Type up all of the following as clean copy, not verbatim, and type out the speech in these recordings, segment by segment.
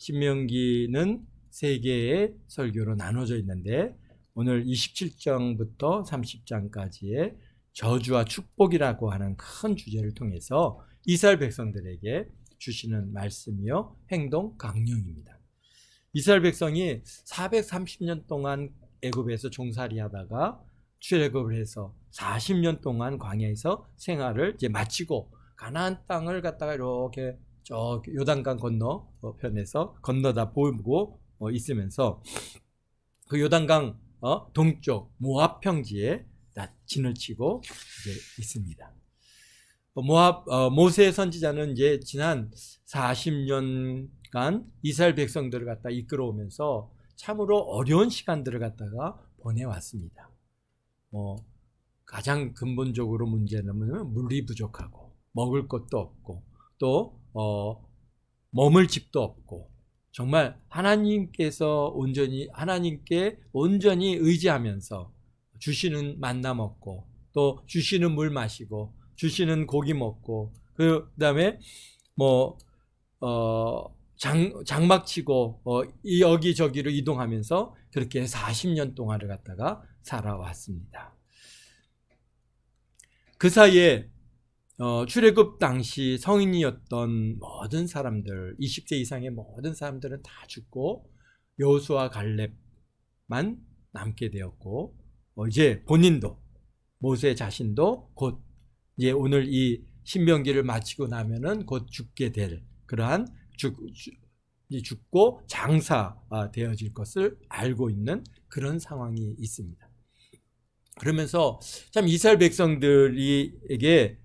신명기는 세 개의 설교로 나눠져 있는데 오늘 27장부터 30장까지의 저주와 축복이라고 하는 큰 주제를 통해서 이스라엘 백성들에게 주시는 말씀이요 행동 강령입니다. 이스라엘 백성이 430년 동안 애굽에서 종살이 하다가 출애굽을 해서 40년 동안 광야에서 생활을 이제 마치고 가나안 땅을 갖다가 이렇게 저 요단강 건너편에서 건너다 보고 있으면서 그 요단강 동쪽 모압 평지에 진을 치고 이제 있습니다. 모세 선지자는 이제 지난 40년간 이스라엘 백성들을 갖다 이끌어오면서 참으로 어려운 시간들을 갖다가 보내왔습니다. 가장 근본적으로 문제는 뭐냐면 물이 부족하고 먹을 것도 없고 또 머물 집도 없고 정말 하나님께 온전히 의지하면서 주시는 만나 먹고 또 주시는 물 마시고 주시는 고기 먹고 그다음에 장막 치고 여기저기로 이동하면서 그렇게 40년 동안을 갖다가 살아왔습니다. 그 사이에 출애굽 당시 성인이었던 모든 사람들 20세 이상의 모든 사람들은 다 죽고 여호수아 갈렙만 남게 되었고 이제 본인도 모세 자신도 곧 이제 오늘 이 신명기를 마치고 나면은 곧 죽게 될 그러한 죽고 장사되어질 것을 알고 있는 그런 상황이 있습니다. 그러면서 참 이스라엘 백성들에게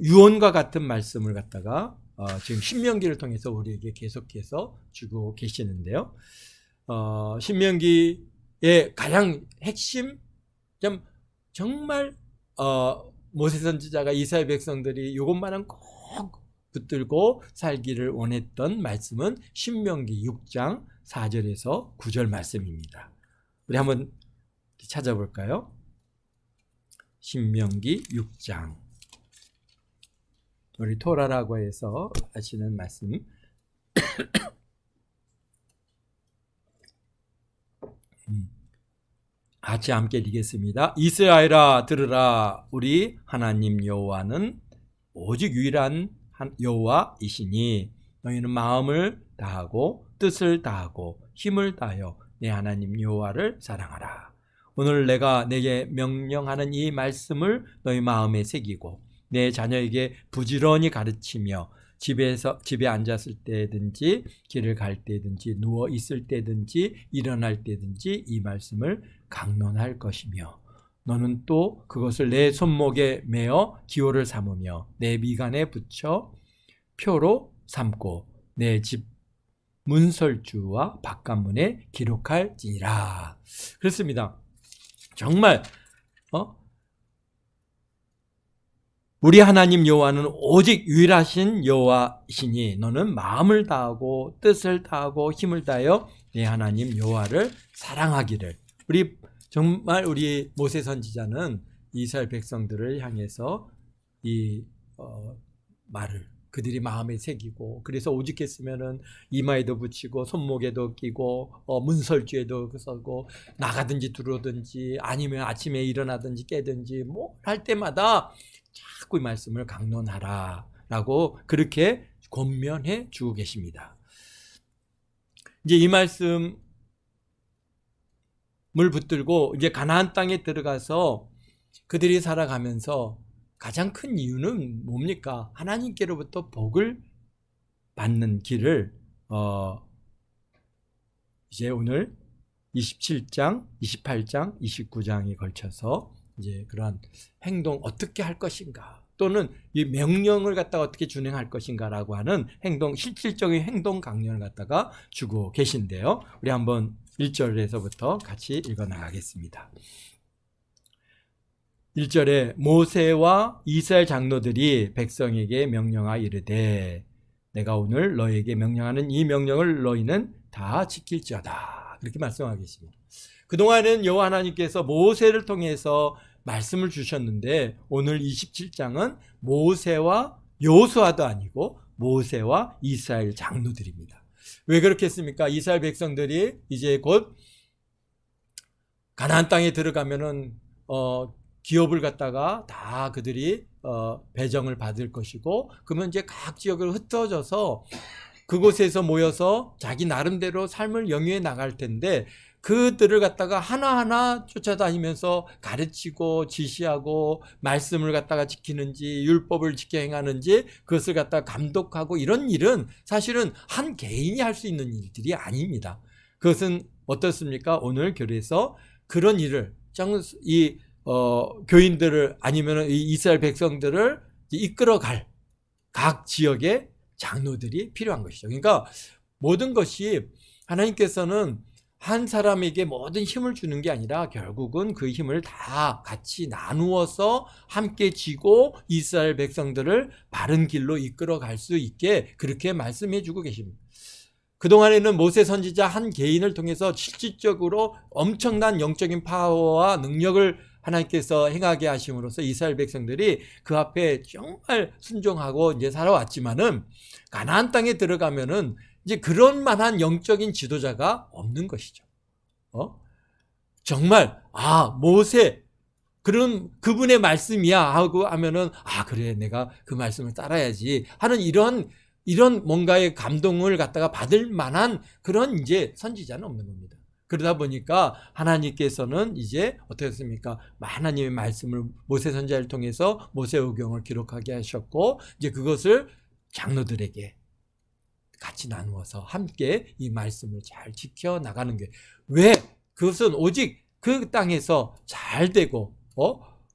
유언과 같은 말씀을 갖다가 지금 신명기를 통해서 우리에게 계속해서 주고 계시는데요. 신명기의 가장 핵심 정말 모세 선지자가 이스라엘 백성들이 이것만은 꼭 붙들고 살기를 원했던 말씀은 신명기 6장 4절에서 9절 말씀입니다. 우리 한번 찾아볼까요? 신명기 6장 우리 토라라고 해서 아시는 말씀 같이 함께 읽겠습니다. 이스라엘아 들으라 우리 하나님 여호와는 오직 유일한 여호와이시니 너희는 마음을 다하고 뜻을 다하고 힘을 다하여 내 하나님 여호와를 사랑하라. 오늘 내가 내게 명령하는 이 말씀을 너희 마음에 새기고 내 자녀에게 부지런히 가르치며 집에 앉았을 때든지 길을 갈 때든지 누워 있을 때든지 일어날 때든지 이 말씀을 강론할 것이며 너는 또 그것을 내 손목에 매어 기호를 삼으며 내 미간에 붙여 표로 삼고 내 집 문설주와 바깥문에 기록할지니라. 그렇습니다. 정말 우리 하나님 여호와는 오직 유일하신 여호와시니 너는 마음을 다하고 뜻을 다하고 힘을 다하여 내 하나님 여호와를 사랑하기를. 우리 모세 선지자는 이스라엘 백성들을 향해서 이 말을 그들이 마음에 새기고 그래서 오직했으면은 이마에도 붙이고 손목에도 끼고 문설주에도 서고 나가든지 들어오든지 아니면 아침에 일어나든지 깨든지 뭐 할 때마다 자꾸 이 말씀을 강론하라라고 그렇게 권면해 주고 계십니다. 이제 이 말씀을 붙들고 이제 가나안 땅에 들어가서 그들이 살아가면서 가장 큰 이유는 뭡니까? 하나님께로부터 복을 받는 길을 이제 오늘 27장, 28장, 29장에 걸쳐서 이제 그러한 행동 어떻게 할 것인가 또는 이 명령을 갖다가 어떻게 준행할 것인가라고 하는 실질적인 행동 강령을 갖다가 주고 계신데요. 우리 한번 1절에서부터 같이 읽어 나가겠습니다. 1절에 모세와 이스라엘 장로들이 백성에게 명령하 이르되 내가 오늘 너희에게 명령하는 이 명령을 너희는 다 지킬지어다. 그렇게 말씀하고 계십니다. 그동안은 여호와 하나님께서 모세를 통해서 말씀을 주셨는데 오늘 27장은 모세와 여호수아도 아니고 모세와 이스라엘 장로들입니다. 왜 그렇겠습니까? 이스라엘 백성들이 이제 곧 가나안 땅에 들어가면은 기업을 갖다가 다 그들이 배정을 받을 것이고, 그러면 이제 각 지역을 흩어져서 그곳에서 모여서 자기 나름대로 삶을 영위해 나갈 텐데, 그들을 갖다가 하나하나 쫓아다니면서 가르치고 지시하고 말씀을 갖다가 지키는지 율법을 지켜 행하는지 그것을 갖다가 감독하고, 이런 일은 사실은 한 개인이 할 수 있는 일들이 아닙니다. 그것은 어떻습니까? 오늘 교회에서 그런 일을 이 교인들을 아니면 이 이스라엘 백성들을 이끌어갈 각 지역의 장로들이 필요한 것이죠. 그러니까 모든 것이 하나님께서는 한 사람에게 모든 힘을 주는 게 아니라 결국은 그 힘을 다 같이 나누어서 함께 쥐고 이스라엘 백성들을 바른 길로 이끌어갈 수 있게 그렇게 말씀해 주고 계십니다. 그동안에는 모세 선지자 한 개인을 통해서 실질적으로 엄청난 영적인 파워와 능력을 하나님께서 행하게 하심으로써 이스라엘 백성들이 그 앞에 정말 순종하고 이제 살아왔지만은, 가나안 땅에 들어가면은 이제 그런 만한 영적인 지도자가 없는 것이죠. 정말 모세 그런 그분의 말씀이야 하고 하면은 그래 내가 그 말씀을 따라야지 하는 이런 뭔가의 감동을 갖다가 받을 만한 그런 이제 선지자는 없는 겁니다. 그러다 보니까 하나님께서는 이제 어떻게 했습니까? 하나님의 말씀을 모세 선지자를 통해서 모세오경을 기록하게 하셨고, 이제 그것을 장로들에게 같이 나누어서 함께 이 말씀을 잘 지켜 나가는 게, 왜? 그것은 오직 그 땅에서 잘 되고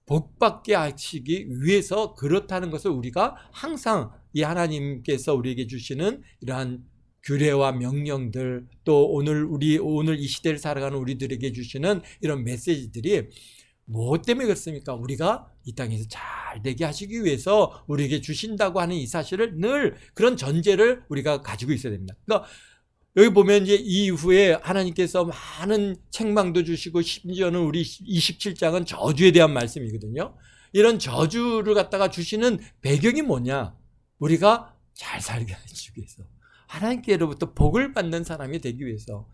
복받게 하시기 위해서 그렇다는 것을 우리가 항상 이 하나님께서 우리에게 주시는 이러한 규례와 명령들, 또 오늘 이 시대를 살아가는 우리들에게 주시는 이런 메시지들이 무엇 때문에 그렇습니까? 우리가 이 땅에서 잘 되게 하시기 위해서 우리에게 주신다고 하는 이 사실을 늘 그런 전제를 우리가 가지고 있어야 됩니다. 그러니까 여기 보면 이제 이후에 하나님께서 많은 책망도 주시고, 심지어는 우리 27장은 저주에 대한 말씀이거든요. 이런 저주를 갖다가 주시는 배경이 뭐냐? 우리가 잘 살게 해주기 위해서, 하나님께로부터 복을 받는 사람이 되기 위해서,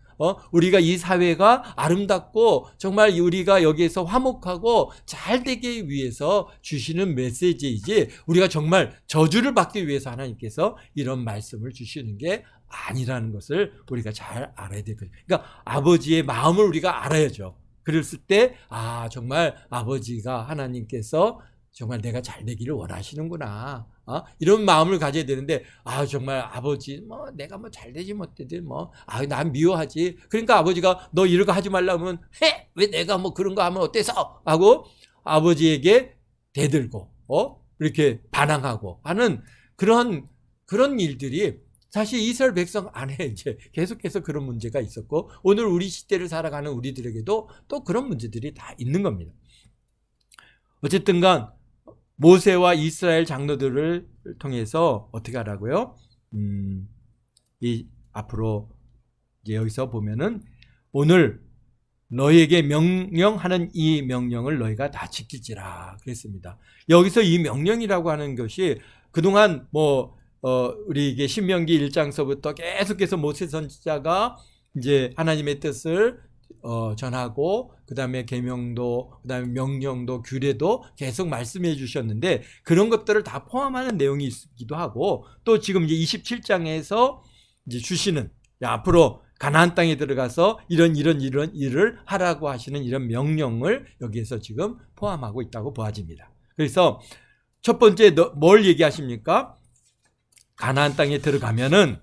우리가 이 사회가 아름답고 정말 우리가 여기에서 화목하고 잘 되기 위해서 주시는 메시지이지, 우리가 정말 저주를 받기 위해서 하나님께서 이런 말씀을 주시는 게 아니라는 것을 우리가 잘 알아야 될 거예요. 그러니까 아버지의 마음을 우리가 알아야죠. 그랬을 때 정말 아버지가 하나님께서 정말 내가 잘 되기를 원하시는구나, 이런 마음을 가져야 되는데, 정말 아버지 내가 잘 되지 못되든 난 미워하지, 그러니까 아버지가 너 이런 거 하지 말라면 해, 왜 내가 그런 거 하면 어때서 하고 아버지에게 대들고 이렇게 반항하고 하는 그런 일들이 사실 이스라엘 백성 안에 이제 계속해서 그런 문제가 있었고, 오늘 우리 시대를 살아가는 우리들에게도 또 그런 문제들이 다 있는 겁니다. 어쨌든 간 모세와 이스라엘 장로들을 통해서 어떻게 하라고요? 앞으로 이제 여기서 보면은 오늘 너희에게 명령하는 이 명령을 너희가 다 지킬지라 그랬습니다. 여기서 이 명령이라고 하는 것이 그동안 우리에게 신명기 1장서부터 계속해서 모세 선지자가 이제 하나님의 뜻을 전하고, 그 다음에 계명도, 그 다음에 명령도, 규례도 계속 말씀해 주셨는데, 그런 것들을 다 포함하는 내용이 있기도 하고, 또 지금 이제 27장에서 이제 주시는, 앞으로 가나안 땅에 들어가서 이런 일을 하라고 하시는 이런 명령을 여기에서 지금 포함하고 있다고 보아집니다. 그래서 첫 번째 뭘 얘기하십니까? 가나안 땅에 들어가면은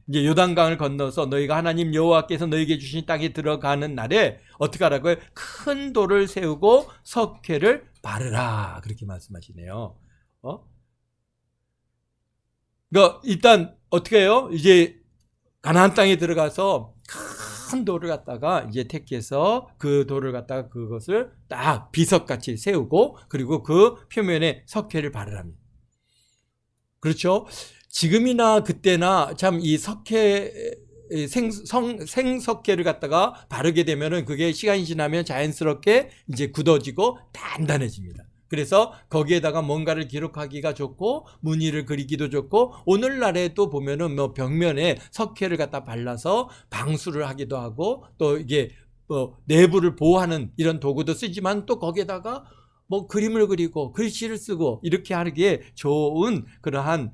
이제 요단강을 건너서 너희가 하나님 여호와께서 너희에게 주신 땅에 들어가는 날에 어떻게 하라고요? 큰 돌을 세우고 석회를 바르라, 그렇게 말씀하시네요. 그러니까 일단 어떻게 해요? 이제 가나안 땅에 들어가서 큰 돌을 갖다가 이제 택해서 그 돌을 갖다가 그것을 딱 비석같이 세우고, 그리고 그 표면에 석회를 바르랍니다. 그렇죠? 지금이나 그때나 참 이 생석회를 갖다가 바르게 되면은 그게 시간이 지나면 자연스럽게 이제 굳어지고 단단해집니다. 그래서 거기에다가 뭔가를 기록하기가 좋고 무늬를 그리기도 좋고 오늘날에도 보면은 뭐 벽면에 석회를 갖다 발라서 방수를 하기도 하고 또 이게 뭐 내부를 보호하는 이런 도구도 쓰지만 또 거기에다가 뭐 그림을 그리고 글씨를 쓰고 이렇게 하기에 좋은 그러한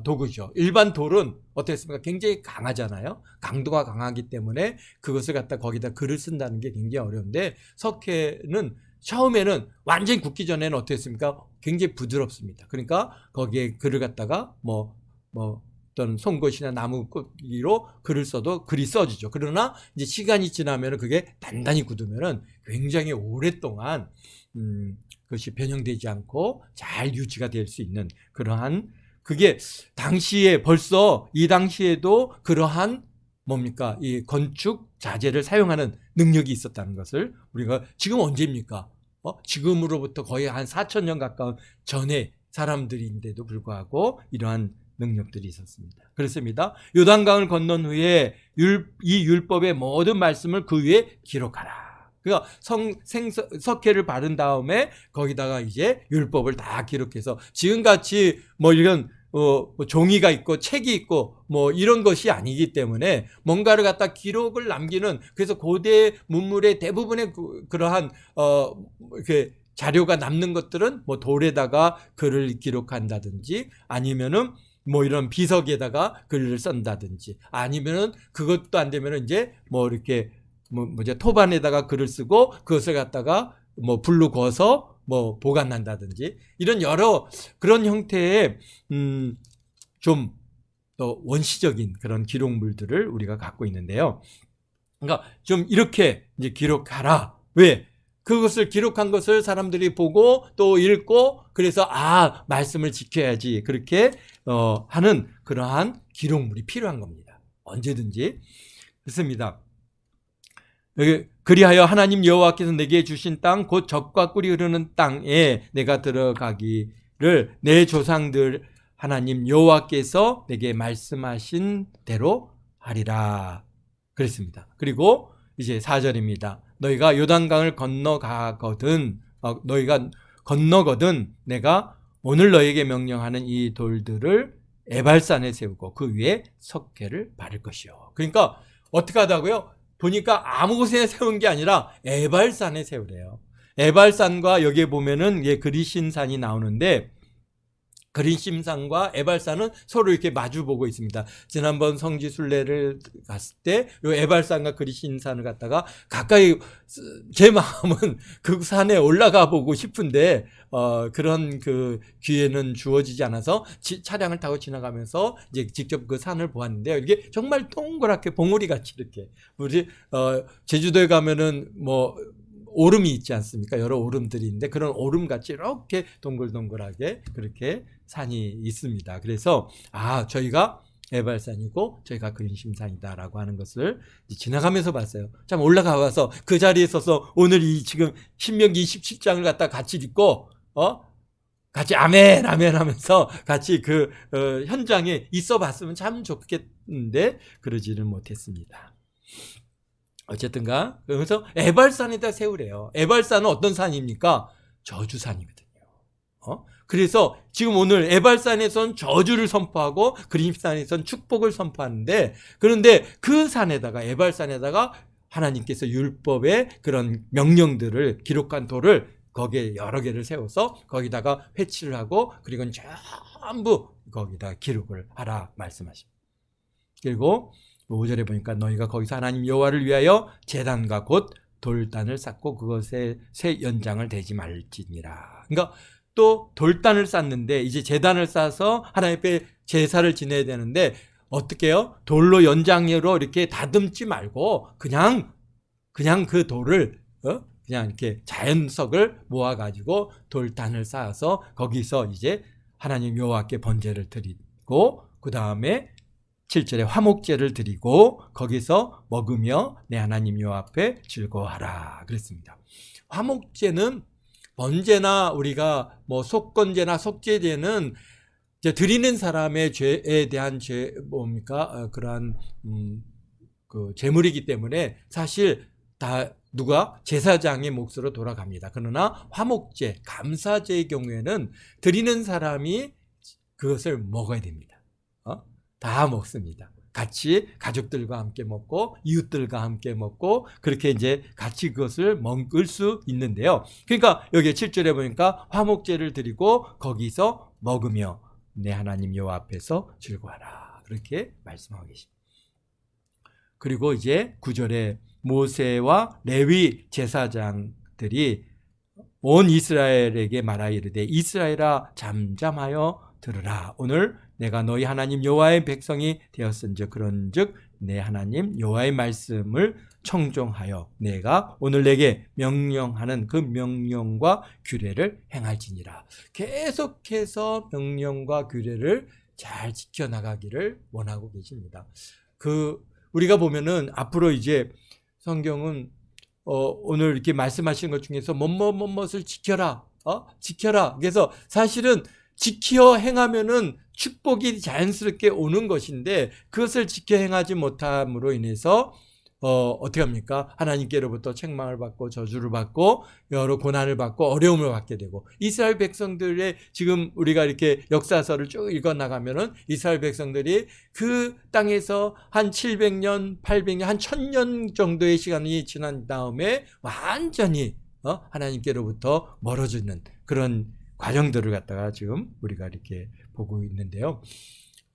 도구죠. 일반 돌은 어떻습니까? 굉장히 강하잖아요. 강도가 강하기 때문에 그것을 갖다 거기다 글을 쓴다는 게 굉장히 어려운데 석회는 처음에는 완전히 굳기 전에는 어떻습니까? 굉장히 부드럽습니다. 그러니까 거기에 글을 갖다가 뭐 어떤 송곳이나 나무 꽂기로 글을 써도 글이 써지죠. 그러나 이제 시간이 지나면 그게 단단히 굳으면은 굉장히 오랫동안 그것이 변형되지 않고 잘 유지가 될 수 있는 그러한 그게 당시에 벌써 이 당시에도 그러한 뭡니까? 이 건축 자재를 사용하는 능력이 있었다는 것을 우리가 지금 언제입니까? 지금으로부터 거의 한 4,000년 가까운 전에 사람들인데도 불구하고 이러한 능력들이 있었습니다. 그렇습니다. 요단강을 건넌 후에 이 율법의 모든 말씀을 그 위에 기록하라. 그러니까 석회를 바른 다음에 거기다가 이제 율법을 다 기록해서 지금같이 뭐 이런 뭐 종이가 있고 책이 있고 뭐 이런 것이 아니기 때문에 뭔가를 갖다 기록을 남기는 그래서 고대 문물의 대부분의 그러한 이렇게 자료가 남는 것들은 뭐 돌에다가 글을 기록한다든지 아니면은 뭐 이런 비석에다가 글을 쓴다든지 아니면은 그것도 안 되면은 이제 뭐 이렇게 토반에다가 글을 쓰고 그것을 갖다가 뭐 불로 구워서 뭐 보관한다든지 이런 여러 그런 형태의 좀 더 원시적인 그런 기록물들을 우리가 갖고 있는데요. 그러니까 좀 이렇게 이제 기록하라. 왜? 그것을 기록한 것을 사람들이 보고 또 읽고 그래서 말씀을 지켜야지 그렇게 하는 그러한 기록물이 필요한 겁니다. 언제든지 그렇습니다. 그리하여 하나님 여호와께서 내게 주신 땅 곧 젖과 꿀이 흐르는 땅에 내가 들어가기를 내 조상들 하나님 여호와께서 내게 말씀하신 대로 하리라 그랬습니다. 그리고 이제 4절입니다. 너희가 요단강을 건너거든 내가 오늘 너에게 명령하는 이 돌들을 에발산에 세우고 그 위에 석회를 바를 것이요. 그러니까 어떻게 하다고요? 보니까 아무 곳에 세운 게 아니라 에발산에 세우래요. 에발산과 여기에 보면은 그리신산이 나오는데 그리심산과 에발산은 서로 이렇게 마주보고 있습니다. 지난번 성지순례를 갔을 때 이 에발산과 그리신산을 갖다가 가까이 제 마음은 그 산에 올라가 보고 싶은데 그런 그 기회는 주어지지 않아서 차량을 타고 지나가면서 이제 직접 그 산을 보았는데요. 이게 정말 동그랗게 봉우리 같이 이렇게 우리 제주도에 가면은 뭐 오름이 있지 않습니까? 여러 오름들이 있는데 그런 오름같이 이렇게 동글동글하게 그렇게 산이 있습니다. 그래서 저희가 에발산이고 저희가 그린심산이다라고 하는 것을 지나가면서 봤어요. 참 올라가 와서 그 자리에 서서 오늘 이 지금 신명기 27장을 갖다 같이 읽고 같이 아멘 하면서 같이 그 현장에 있어 봤으면 참 좋겠는데 그러지는 못했습니다. 어쨌든가 그래서 에발산에다 세우래요. 에발산은 어떤 산입니까? 저주산이거든요. 그래서 지금 오늘 에발산에선 저주를 선포하고 그림산에선 축복을 선포하는데 그런데 그 산에다가 에발산에다가 하나님께서 율법의 그런 명령들을 기록한 돌을 거기에 여러 개를 세워서 거기다가 회치를 하고 그리고 전부 거기다 기록을 하라 말씀하십니다. 그리고 5절에 보니까 너희가 거기서 하나님 여호와를 위하여 제단과 곧 돌단을 쌓고 그것에 새 연장을 대지 말지니라. 그러니까 또 돌단을 쌓는데 이제 제단을 쌓아서 하나님 앞에 제사를 지내야 되는데 어떻게 해요? 돌로 연장으로 이렇게 다듬지 말고 그냥 그 돌을 그냥 이렇게 자연석을 모아가지고 돌단을 쌓아서 거기서 이제 하나님 여호와께 번제를 드리고 그 다음에 7절에 화목제를 드리고 거기서 먹으며 내 하나님 여호와 앞에 즐거워하라 그랬습니다. 화목제는 번제나 우리가 뭐 속건제나 속죄제는 이제 드리는 사람의 죄에 대한 그러한 그 제물이기 때문에 사실 다 누가 제사장의 몫으로 돌아갑니다. 그러나 화목제, 감사제의 경우에는 드리는 사람이 그것을 먹어야 됩니다. 다 먹습니다. 같이 가족들과 함께 먹고 이웃들과 함께 먹고 그렇게 이제 같이 그것을 먹을 수 있는데요. 그러니까 여기 7절에 보니까 화목제를 드리고 거기서 먹으며 내 하나님 여호와 앞에서 즐거워하라. 그렇게 말씀하고 계십니다. 그리고 이제 9절에 모세와 레위 제사장들이 온 이스라엘에게 말하여 이르되 이스라엘아 잠잠하여 들으라. 오늘 내가 너희 하나님 여호와의 백성이 되었은즉 그런즉 내 하나님 여호와의 말씀을 청종하여 내가 오늘 내게 명령하는 그 명령과 규례를 행할지니라. 계속해서 명령과 규례를 잘 지켜나가기를 원하고 계십니다. 우리가 보면은 앞으로 이제 성경은 오늘 이렇게 말씀하신 것 중에서 무엇을 지켜라, 지켜라. 그래서 사실은 지켜 행하면은 축복이 자연스럽게 오는 것인데 그것을 지켜 행하지 못함으로 인해서 어떻게 합니까? 하나님께로부터 책망을 받고 저주를 받고 여러 고난을 받고 어려움을 받게 되고 이스라엘 백성들의 지금 우리가 이렇게 역사서를 쭉 읽어 나가면은 이스라엘 백성들이 그 땅에서 한 700년, 800년, 한 1000년 정도의 시간이 지난 다음에 완전히 하나님께로부터 멀어지는 그런 과정들을 갖다가 지금 우리가 이렇게 보고 있는데요.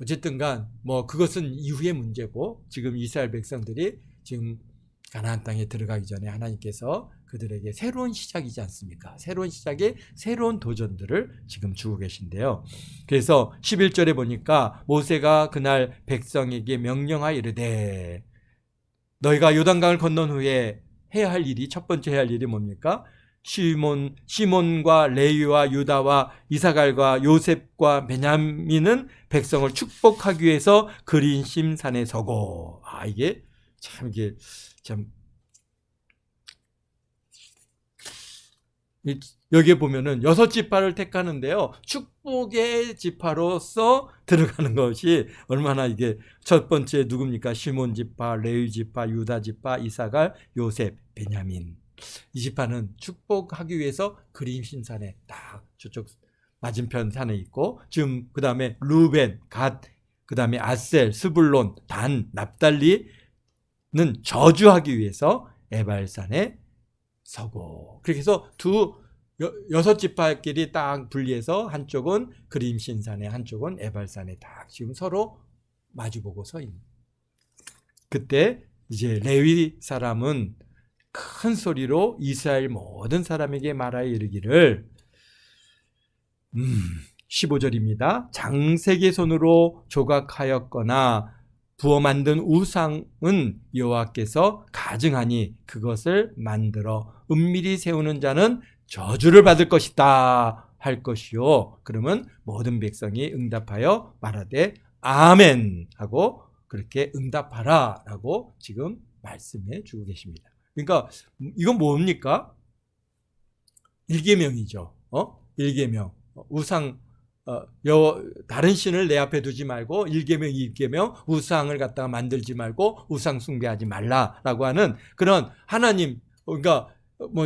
어쨌든 간 그것은 이후의 문제고 지금 이스라엘 백성들이 지금 가나안 땅에 들어가기 전에 하나님께서 그들에게 새로운 시작이지 않습니까? 새로운 시작에 새로운 도전들을 지금 주고 계신데요. 그래서 11절에 보니까 모세가 그날 백성에게 명령하여 이르되 너희가 요단강을 건넌 후에 해야 할 일이 첫 번째 해야 할 일이 뭡니까? 시몬과 레위와 유다와 이사갈과 요셉과 베냐민은 백성을 축복하기 위해서 그린심 산에 서고 이게 참 여기에 보면은 6지파를 택하는데요. 축복의 지파로서 들어가는 것이 얼마나 이게 첫 번째 누굽니까? 시몬 지파, 레위 지파, 유다 지파, 이사갈, 요셉, 베냐민. 이 지파는 축복하기 위해서 그림신산에 딱 저쪽 맞은편 산에 있고 지금 그 다음에 루벤, 갓, 그 다음에 아셀, 스불론, 단, 납달리는 저주하기 위해서 에발산에 서고 그렇게 해서 6지파끼리 딱 분리해서 한쪽은 그림신산에 한쪽은 에발산에 딱 지금 서로 마주보고 서 있는 그때 이제 레위 사람은 큰 소리로 이스라엘 모든 사람에게 말하여 이르기를 15절입니다. 장색의 손으로 조각하였거나 부어 만든 우상은 여호와께서 가증하니 그것을 만들어 은밀히 세우는 자는 저주를 받을 것이다 할 것이요. 그러면 모든 백성이 응답하여 말하되 아멘 하고 그렇게 응답하라 라고 지금 말씀해 주고 계십니다. 그러니까 이건 뭡니까? 일계명이죠. 일계명. 우상 다른 신을 내 앞에 두지 말고 일계명, 이계명 우상을 갖다가 만들지 말고 우상 숭배하지 말라라고 하는 그런 하나님 그러니까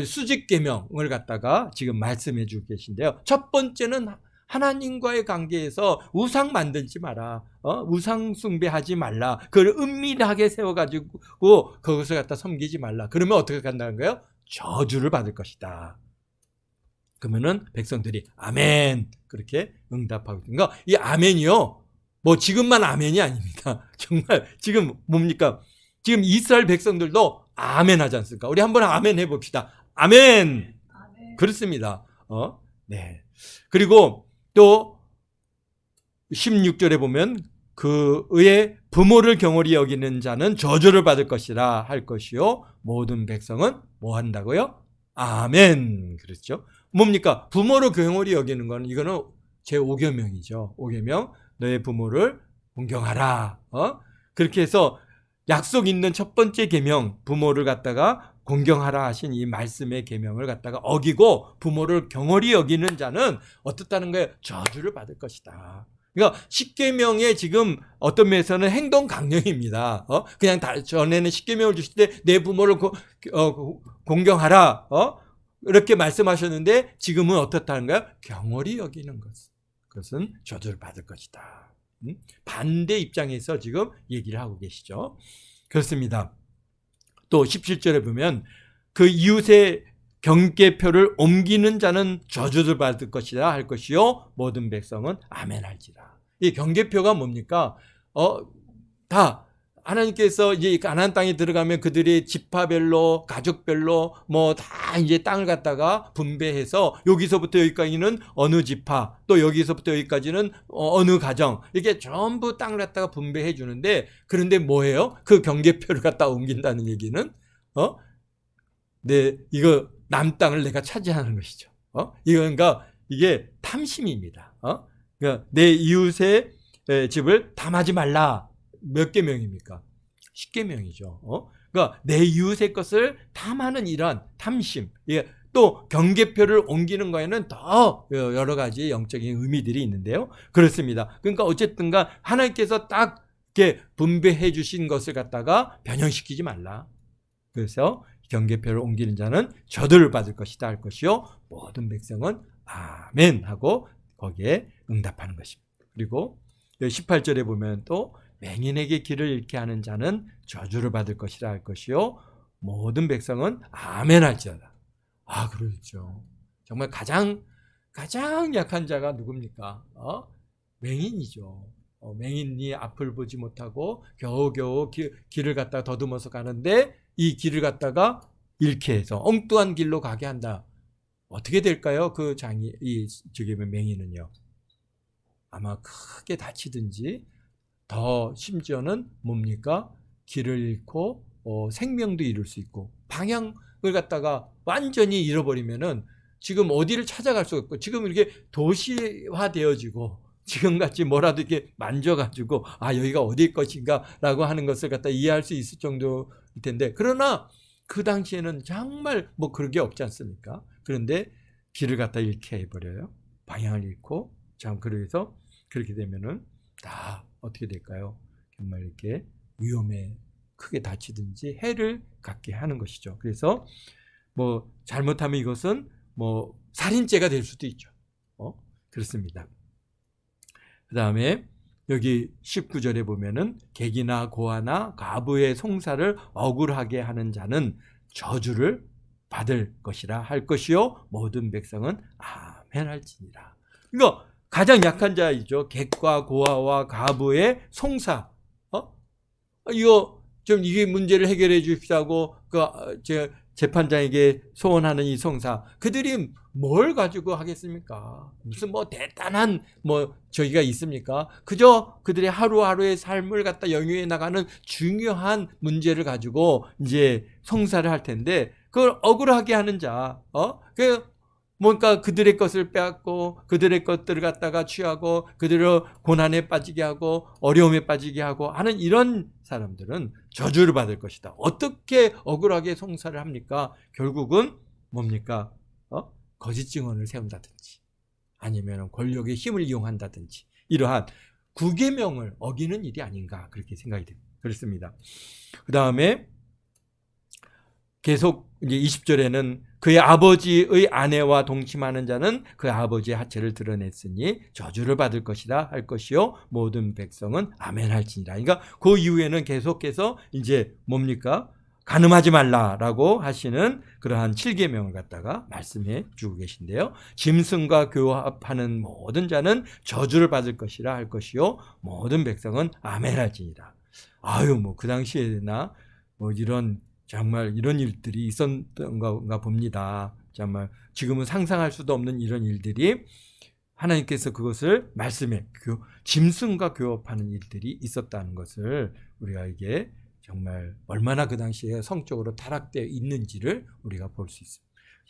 수직계명을 갖다가 지금 말씀해 주고 계신데요. 첫 번째는 하나님과의 관계에서 우상 만들지 마라. 우상 숭배하지 말라. 그걸 은밀하게 세워가지고 그것을 갖다 섬기지 말라. 그러면 어떻게 간다는 거예요? 저주를 받을 것이다. 그러면은 백성들이 아멘 그렇게 응답하고 그러니까 이 아멘이요. 지금만 아멘이 아닙니다. 정말 지금 뭡니까? 지금 이스라엘 백성들도 아멘 하지 않습니까? 우리 한번 아멘 해봅시다. 아멘. 아멘. 그렇습니다. 네. 그리고 또 16절에 보면 그의 부모를 경홀히 여기는 자는 저주를 받을 것이라 할 것이요 모든 백성은 뭐 한다고요? 아멘. 그렇죠. 뭡니까? 부모를 경홀히 여기는 건 이거는 제5계명이죠. 5계명 너의 부모를 존경하라. 그렇게 해서 약속 있는 첫 번째 계명 부모를 갖다가 공경하라 하신 이 말씀의 계명을 갖다가 어기고 부모를 경홀히 여기는 자는 어떻다는 거예요? 저주를 받을 것이다. 그러니까 십계명에 지금 어떤 면에서는 행동 강령입니다. 그냥 전에는 십계명을 주실 때 내 부모를 공경하라. 이렇게 말씀하셨는데 지금은 어떻다는가요? 경홀히 여기는 그것은 저주를 받을 것이다. 반대 입장에서 지금 얘기를 하고 계시죠. 그렇습니다. 또 17절에 보면 그 이웃의 경계표를 옮기는 자는 저주를 받을 것이다 할 것이요 모든 백성은 아멘할지라. 이 경계표가 뭡니까? 다 하나님께서 이제 가나안 땅에 들어가면 그들의 지파별로 가족별로 뭐 다 이제 땅을 갖다가 분배해서 여기서부터 여기까지는 어느 지파, 또 여기서부터 여기까지는 어느 가정, 이렇게 전부 땅을 갖다가 분배해 주는데, 그런데 뭐예요? 그 경계표를 갖다 옮긴다는 얘기는 이거 남 땅을 내가 차지하는 것이죠. 그러니까 이게 탐심입니다. 그러니까 내 이웃의 집을 탐하지 말라. 몇 계명입니까? 10계명이죠. 그러니까 내 이웃의 것을 탐하는 이러한 탐심. 또 경계표를 옮기는 거에는 더 여러 가지 영적인 의미들이 있는데요. 그렇습니다. 그러니까 어쨌든가 하나님께서 딱 이렇게 분배해 주신 것을 갖다가 변형시키지 말라. 그래서 경계표를 옮기는 자는 저주를 받을 것이다 할 것이요 모든 백성은 아멘 하고 거기에 응답하는 것입니다. 그리고 18절에 보면 또 맹인에게 길을 잃게 하는 자는 저주를 받을 것이라 할 것이요 모든 백성은 아멘 할지어다. 그렇죠. 정말 가장 약한 자가 누굽니까? 맹인이죠. 맹인이 앞을 보지 못하고 겨우겨우 길을 갖다가 더듬어서 가는데 이 길을 갖다가 잃게 해서 엉뚱한 길로 가게 한다. 어떻게 될까요? 저기 맹인은요. 아마 크게 다치든지 더 심지어는 뭡니까? 길을 잃고 생명도 잃을 수 있고 방향을 갖다가 완전히 잃어버리면은 지금 어디를 찾아갈 수가 없고 지금 이렇게 도시화되어지고 지금같이 뭐라도 이렇게 만져가지고 여기가 어디일 것인가 라고 하는 것을 갖다 이해할 수 있을 정도일 텐데, 그러나 그 당시에는 정말 뭐 그런 게 없지 않습니까? 그런데 길을 갖다 잃게 해버려요. 방향을 잃고. 참, 그래서 그렇게 되면은 다 어떻게 될까요? 정말 이렇게 위험에 크게 다치든지 해를 갖게 하는 것이죠. 그래서 뭐 잘못하면 이것은 뭐 살인죄가 될 수도 있죠. 그렇습니다. 그 다음에 여기 19절에 보면은 객이나 고아나 과부의 송사를 억울하게 하는 자는 저주를 받을 것이라 할 것이요 모든 백성은 아멘 할지니라. 그러니까 가장 약한 자이죠. 객과 고아와 과부의 송사. 이거 좀 이게 문제를 해결해 주시라고 재판장에게 소원하는 이 송사. 그들이 뭘 가지고 하겠습니까? 무슨 뭐 대단한 저기가 있습니까? 그저 그들의 하루하루의 삶을 갖다 영위해 나가는 중요한 문제를 가지고 이제 송사를 할 텐데, 그걸 억울하게 하는 자, 뭔가 그들의 것을 빼앗고 그들의 것들을 갖다가 취하고 그들을 고난에 빠지게 하고 어려움에 빠지게 하고 하는 이런 사람들은 저주를 받을 것이다. 어떻게 억울하게 송사를 합니까? 결국은 뭡니까? 거짓 증언을 세운다든지 아니면 권력의 힘을 이용한다든지 이러한 구계명을 어기는 일이 아닌가 그렇게 생각이 됩니다. 그렇습니다. 그 다음에 계속 이제 20절에는 그의 아버지의 아내와 동침하는 자는 그 아버지의 하체를 드러냈으니 저주를 받을 것이다 할 것이요 모든 백성은 아멘 할지니라. 그러니까 그 이후에는 계속해서 이제 뭡니까? 간음하지 말라라고 하시는 그러한 7계명을 갖다가 말씀해 주고 계신데요. 짐승과 교합하는 모든 자는 저주를 받을 것이라 할 것이요 모든 백성은 아멘 할지니라. 그 당시에나 정말 이런 일들이 있었던가 봅니다. 정말 지금은 상상할 수도 없는 이런 일들이 하나님께서 그것을 말씀해 짐승과 교합하는 일들이 있었다는 것을 우리가 이게 정말 얼마나 그 당시에 성적으로 타락되어 있는지를 우리가 볼 수 있습니다.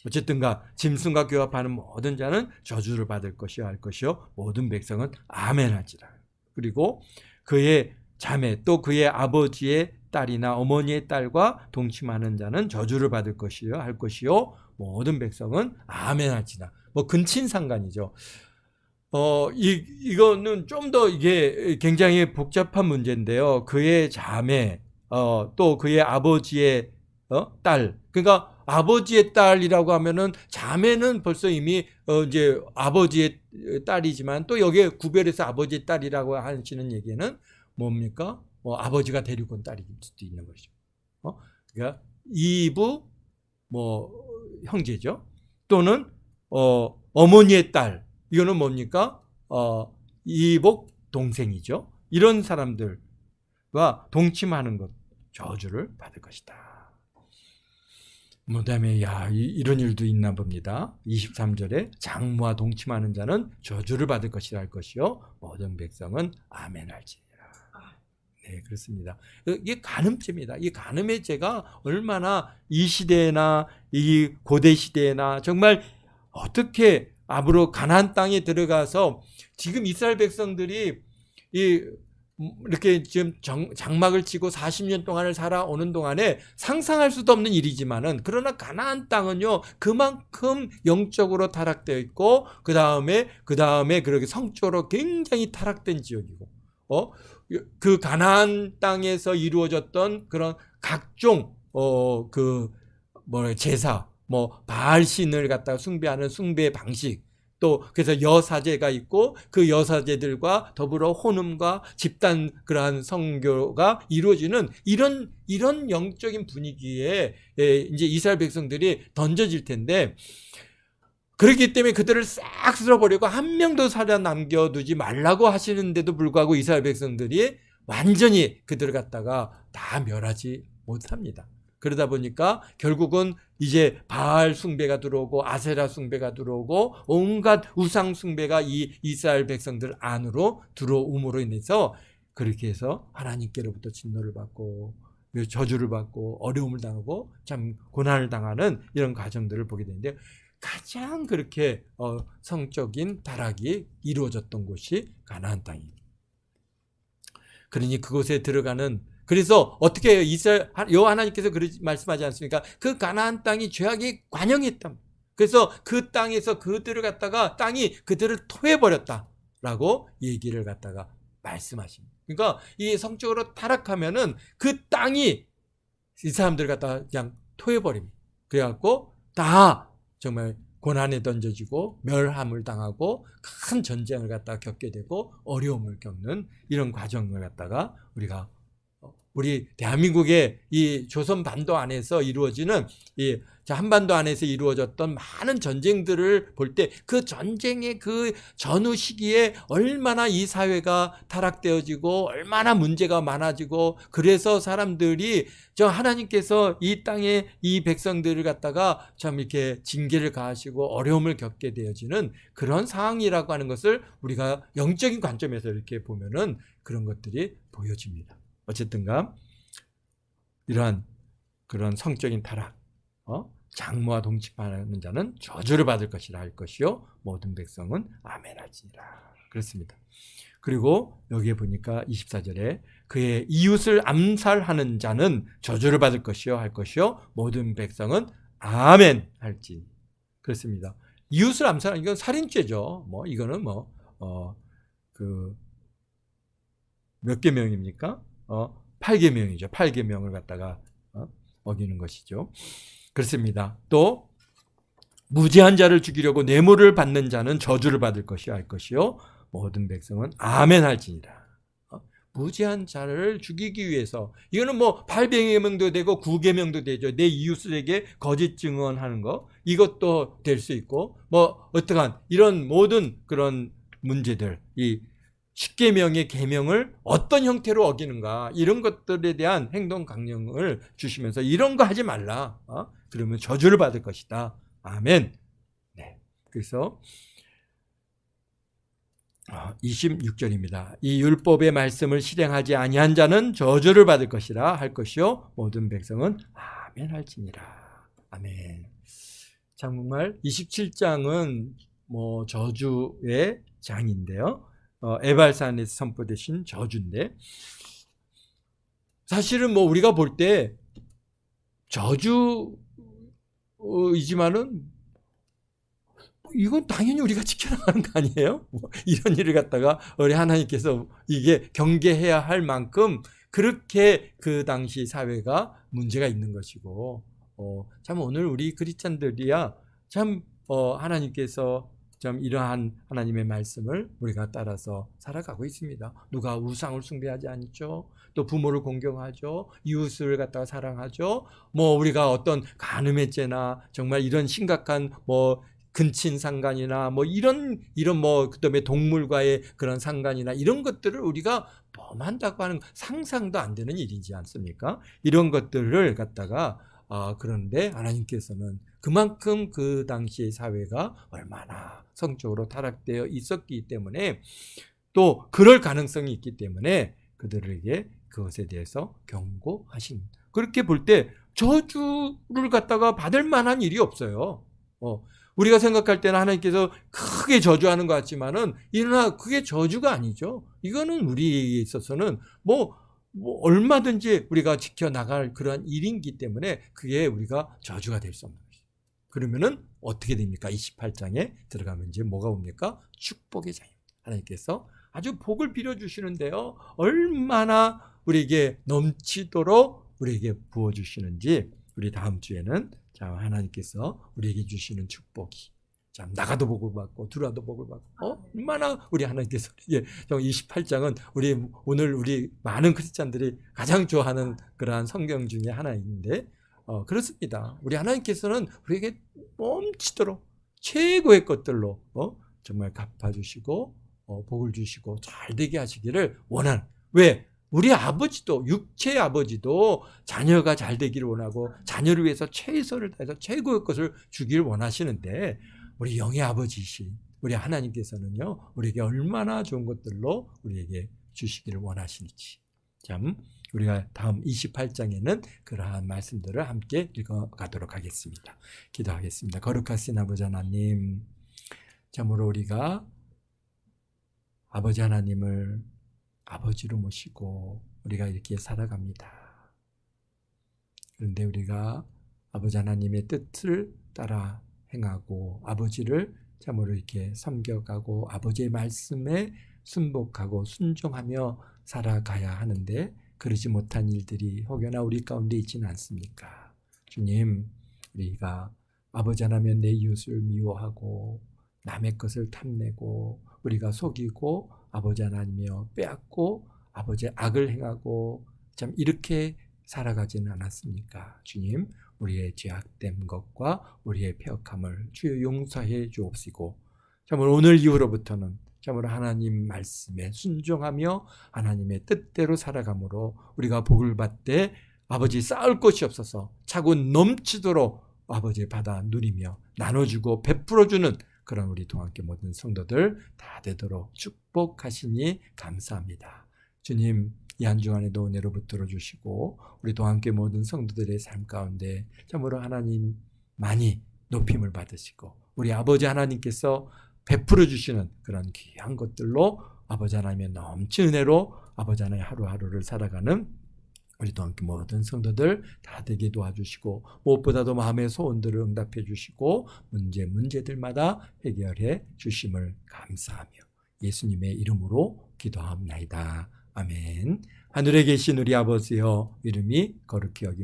어쨌든가 짐승과 교합하는 모든 자는 저주를 받을 것이요 할 것이요 모든 백성은 아멘 할지라. 그리고 그의 자매 또 그의 아버지의 딸이나 어머니의 딸과 동침하는 자는 저주를 받을 것이요 할 것이요 모든 백성은 아멘 할지라. 근친상간이죠. 이거는 좀 더 이게 굉장히 복잡한 문제인데요. 그의 자매, 또 그의 아버지의 딸. 그러니까 아버지의 딸이라고 하면은 자매는 벌써 이미 이제 아버지의 딸이지만 또 여기에 구별해서 아버지의 딸이라고 하시는 얘기는 뭡니까? 아버지가 데리고 온 딸일 수도 있는 것이죠. 그러니까 이부 뭐 형제죠. 또는 어머니의 딸. 이거는 뭡니까? 이복 동생이죠. 이런 사람들과 동침하는 것, 저주를 받을 것이다. 그다음에 이런 일도 있나 봅니다. 23절에 장모와 동침하는 자는 저주를 받을 것이라 할 것이요 모든 백성은 아멘 할지니라. 네, 그렇습니다. 이게 간음죄입니다. 이 간음의 죄가 얼마나 이 시대나 이 고대 시대나 정말 어떻게 앞으로 가나안 땅에 들어가서 지금 이스라엘 백성들이 이렇게 지금 장막을 치고 40년 동안을 살아오는 동안에 상상할 수도 없는 일이지만은 그러나 가나안 땅은요 그만큼 영적으로 타락되어 있고 그 다음에 그렇게 성적으로 굉장히 타락된 지역이고 그 가나안 땅에서 이루어졌던 그런 각종 제사 바알 신을 갖다가 숭배하는 숭배 방식 또 그래서 여사제가 있고 그 여사제들과 더불어 혼음과 집단 그러한 성교가 이루어지는 이런 영적인 분위기에 이제 이스라엘 백성들이 던져질 텐데 그렇기 때문에 그들을 싹 쓸어버리고 한 명도 살아남겨두지 말라고 하시는데도 불구하고 이스라엘 백성들이 완전히 그들을 갖다가 다 멸하지 못합니다. 그러다 보니까 결국은 이제 바알 숭배가 들어오고 아세라 숭배가 들어오고 온갖 우상 숭배가 이 이스라엘 백성들 안으로 들어옴으로 인해서 그렇게 해서 하나님께로부터 진노를 받고 저주를 받고 어려움을 당하고 참 고난을 당하는 이런 과정들을 보게 되는데 가장 그렇게 성적인 타락이 이루어졌던 곳이 가나안 땅입니다. 그러니 그곳에 들어가는 그래서 어떻게 해요? 여호와 하나님께서 그렇게 말씀하지 않습니까? 그 가나안 땅이 죄악이 관영했다. 그래서 그 땅에서 그들을 갖다가 땅이 그들을 토해버렸다라고 얘기를 갖다가 말씀하십니다. 그러니까 이 성적으로 타락하면은 그 땅이 이 사람들을 갖다가 그냥 토해버립니다. 그래갖고 다 정말 고난에 던져지고 멸함을 당하고 큰 전쟁을 갖다가 겪게 되고 어려움을 겪는 이런 과정을 갖다가 우리 대한민국의 이 조선 반도 안에서 이루어지는 이 한반도 안에서 이루어졌던 많은 전쟁들을 볼 때 그 전쟁의 그 전후 시기에 얼마나 이 사회가 타락되어지고 얼마나 문제가 많아지고 그래서 사람들이 하나님께서 이 땅에 이 백성들을 갖다가 참 이렇게 징계를 가하시고 어려움을 겪게 되어지는 그런 상황이라고 하는 것을 우리가 영적인 관점에서 이렇게 보면은 그런 것들이 보여집니다. 어쨌든가 이러한 그런 성적인 타락, 장모와 동침하는 자는 저주를 받을 것이라 할 것이요 모든 백성은 아멘할지니라. 그렇습니다. 그리고 여기에 보니까 24절에 그의 이웃을 암살하는 자는 저주를 받을 것이요 할 것이요 모든 백성은 아멘할지. 그렇습니다. 이웃을 암살하는 건 살인죄죠. 이거는 몇 계명입니까? 8계명이죠. 8계명을 갖다가 어기는 것이죠. 그렇습니다. 또 무죄한 자를 죽이려고 뇌물을 받는 자는 저주를 받을 것이요 할 것이요 모든 백성은 아멘 할지니라. 무죄한 자를 죽이기 위해서 이거는 8계명도 되고 9계명도 되죠. 내 이웃에게 거짓 증언하는 거 이것도 될 수 있고 어떠한 이런 모든 그런 문제들 이 10계명의 계명을 어떤 형태로 어기는가 이런 것들에 대한 행동 강령을 주시면서 이런 거 하지 말라. 그러면 저주를 받을 것이다. 아멘. 네. 그래서 26절입니다. 이 율법의 말씀을 실행하지 아니한 자는 저주를 받을 것이라 할 것이요 모든 백성은 아멘 할지니라. 아멘. 정말 27장은 저주의 장인데요. 에발산에서 선포되신 저주인데 사실은 우리가 볼 때 저주이지만은 이건 당연히 우리가 지켜나가는 거 아니에요? 뭐 이런 일을 갖다가 우리 하나님께서 이게 경계해야 할 만큼 그렇게 그 당시 사회가 문제가 있는 것이고, 참 오늘 우리 크리스찬들이야 참 하나님께서 참 이러한 하나님의 말씀을 우리가 따라서 살아가고 있습니다. 누가 우상을 숭배하지 않죠. 또 부모를 공경하죠. 이웃을 갖다가 사랑하죠. 뭐 우리가 어떤 간음의 죄나 정말 이런 심각한 뭐 근친 상간이나 뭐 이런 뭐 그다음에 동물과의 그런 상간이나 이런 것들을 우리가 범한다고 하는 상상도 안 되는 일이지 않습니까? 이런 것들을 갖다가 그런데 하나님께서는 그만큼 그 당시의 사회가 얼마나 성적으로 타락되어 있었기 때문에 또 그럴 가능성이 있기 때문에 그들에게 그것에 대해서 경고하신, 그렇게 볼 때 저주를 갖다가 받을 만한 일이 없어요. 우리가 생각할 때는 하나님께서 크게 저주하는 것 같지만은 이러나 그게 저주가 아니죠. 이거는 우리에 있어서는 뭐 얼마든지 우리가 지켜나갈 그러한 일이기 때문에 그게 우리가 저주가 될 수 없는 것이죠. 그러면은 어떻게 됩니까? 28장에 들어가면 이제 뭐가 옵니까? 축복의 장입니다. 하나님께서 아주 복을 빌어주시는데요, 얼마나 우리에게 넘치도록 우리에게 부어주시는지 우리 다음 주에는 하나님께서 우리에게 주시는 축복이 나가도 복을 받고 들어와도 복을 받고 얼마나 우리 하나님께서 28장은 오늘 우리 많은 크리스찬들이 가장 좋아하는 그러한 성경 중에 하나인데 그렇습니다. 우리 하나님께서는 우리에게 넘치도록 최고의 것들로 정말 갚아주시고 복을 주시고 잘 되게 하시기를 원하는, 왜? 우리 아버지도, 육체의 아버지도 자녀가 잘 되기를 원하고 자녀를 위해서 최선을 다해서 최고의 것을 주기를 원하시는데 우리 영의 아버지이신 우리 하나님께서는요, 우리에게 얼마나 좋은 것들로 우리에게 주시기를 원하시는지, 참 우리가 다음 28장에는 그러한 말씀들을 함께 읽어가도록 하겠습니다. 기도하겠습니다. 거룩하신 아버지 하나님, 참으로 우리가 아버지 하나님을 아버지로 모시고 우리가 이렇게 살아갑니다. 그런데 우리가 아버지 하나님의 뜻을 따라 행하고 아버지를 참으로 이렇게 섬겨가고 아버지의 말씀에 순복하고 순종하며 살아가야 하는데 그러지 못한 일들이 혹여나 우리 가운데 있지는 않습니까? 주님, 우리가 아버지 하나님 내 이웃을 미워하고 남의 것을 탐내고 우리가 속이고 아버지 하나님이여 빼앗고 아버지의 악을 행하고 참 이렇게 살아가지는 않았습니까? 주님, 우리의 죄악된 것과 우리의 패역함을 주여 용서해 주옵시고 참으로 오늘 이후로부터는 참으로 하나님 말씀에 순종하며 하나님의 뜻대로 살아감으로 우리가 복을 받되 아버지 쌓을 곳이 없어서 차고 넘치도록 아버지 받아 누리며 나눠주고 베풀어주는 그런 우리 동함께 모든 성도들 다 되도록 축복하시니 감사합니다. 주님, 이 한 주간에도 은혜로 붙들어 주시고 우리 동함께 모든 성도들의 삶 가운데 참으로 하나님 많이 높임을 받으시고 우리 아버지 하나님께서 베풀어 주시는 그런 귀한 것들로 아버지 하나님의 넘친 은혜로 아버지 하나님의 하루하루를 살아가는 우리도 함께 모든 성도들 다 되게 도와주시고 무엇보다도 마음의 소원들을 응답해 주시고 문제들마다 해결해 주심을 감사하며 예수님의 이름으로 기도합나이다. 아멘. 하늘에 계신 우리 아버지여, 이름이 거룩히 여김